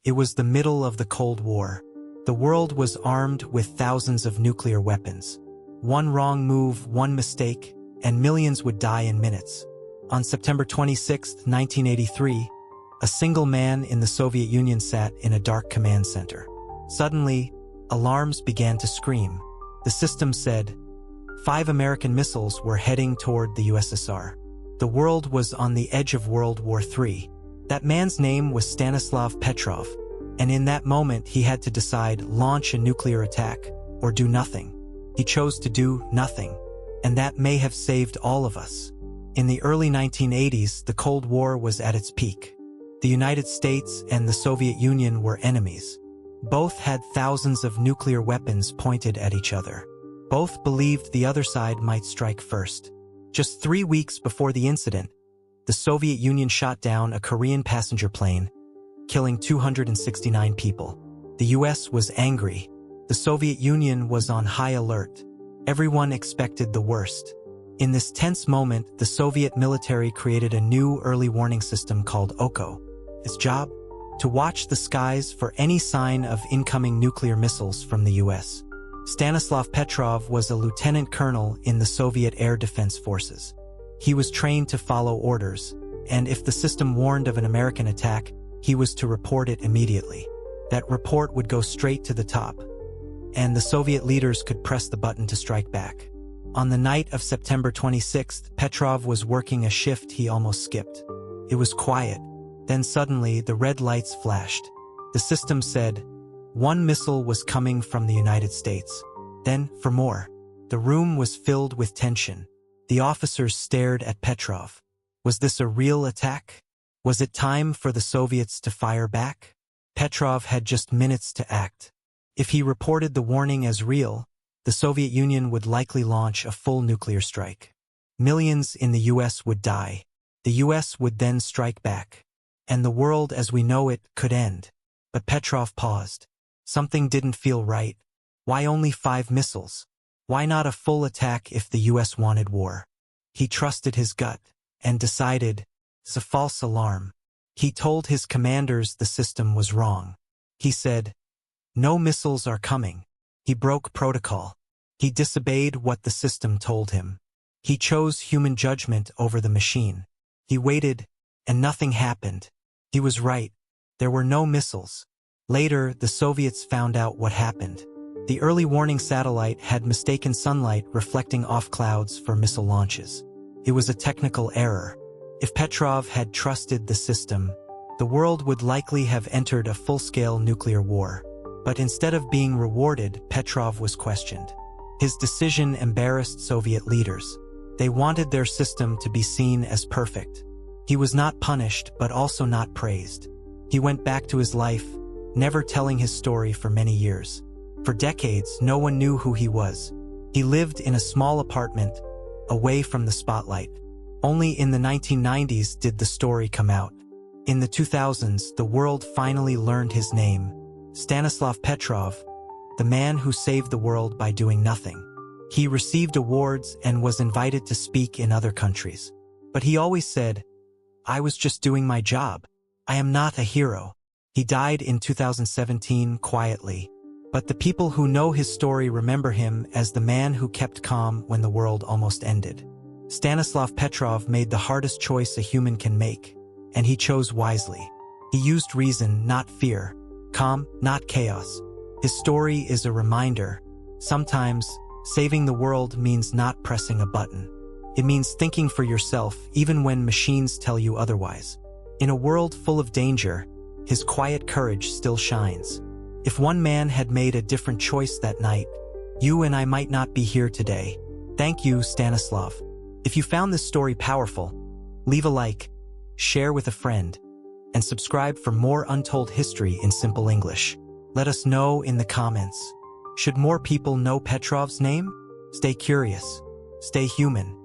It was the middle of the Cold War. The world was armed with thousands of nuclear weapons. One wrong move, one mistake, and millions would die in minutes. On September 26, 1983, a single man in the Soviet Union sat in a dark command center. Suddenly, alarms began to scream. The system said 5 American missiles were heading toward the USSR. The world was on the edge of World War III. That man's name was Stanislav Petrov, and in that moment he had to decide: launch a nuclear attack or do nothing. He chose to do nothing, and that may have saved all of us. In the early 1980s, the Cold War was at its peak. The United States and the Soviet Union were enemies. Both had thousands of nuclear weapons pointed at each other. Both believed the other side might strike first. Just 3 weeks before the incident, the Soviet Union shot down a Korean passenger plane, killing 269 people. The US was angry. The Soviet Union was on high alert. Everyone expected the worst. In this tense moment, the Soviet military created a new early warning system called OKO. Its job? To watch the skies for any sign of incoming nuclear missiles from the US. Stanislav Petrov was a lieutenant colonel in the Soviet Air Defense Forces. He was trained to follow orders, and if the system warned of an American attack, he was to report it immediately. That report would go straight to the top, and the Soviet leaders could press the button to strike back. On the night of September 26th, Petrov was working a shift he almost skipped. It was quiet. Then suddenly, the red lights flashed. The system said 1 missile was coming from the United States. Then, for more. The room was filled with tension. The officers stared at Petrov. Was this a real attack? Was it time for the Soviets to fire back? Petrov had just minutes to act. If he reported the warning as real, the Soviet Union would likely launch a full nuclear strike. Millions in the US would die. The US would then strike back. And the world as we know it could end. But Petrov paused. Something didn't feel right. Why only 5 missiles? Why not a full attack if the US wanted war? He trusted his gut and decided it's a false alarm. He told his commanders the system was wrong. He said, "No missiles are coming." He broke protocol. He disobeyed what the system told him. He chose human judgment over the machine. He waited, and nothing happened. He was right. There were no missiles. Later, the Soviets found out what happened. The early warning satellite had mistaken sunlight reflecting off clouds for missile launches. It was a technical error. If Petrov had trusted the system, the world would likely have entered a full-scale nuclear war. But instead of being rewarded, Petrov was questioned. His decision embarrassed Soviet leaders. They wanted their system to be seen as perfect. He was not punished, but also not praised. He went back to his life, never telling his story for many years. For decades, no one knew who he was. He lived in a small apartment, away from the spotlight. Only in the 1990s did the story come out. In the 2000s, the world finally learned his name, Stanislav Petrov, the man who saved the world by doing nothing. He received awards and was invited to speak in other countries. But he always said, "I was just doing my job. I am not a hero." He died in 2017 quietly, but the people who know his story remember him as the man who kept calm when the world almost ended. Stanislav Petrov made the hardest choice a human can make, and he chose wisely. He used reason, not fear. Calm, not chaos. His story is a reminder. Sometimes, saving the world means not pressing a button. It means thinking for yourself even when machines tell you otherwise. In a world full of danger, his quiet courage still shines. If one man had made a different choice that night, you and I might not be here today. Thank you, Stanislav. If you found this story powerful, leave a like, share with a friend, and subscribe for more untold history in simple English. Let us know in the comments. Should more people know Petrov's name? Stay curious. Stay human.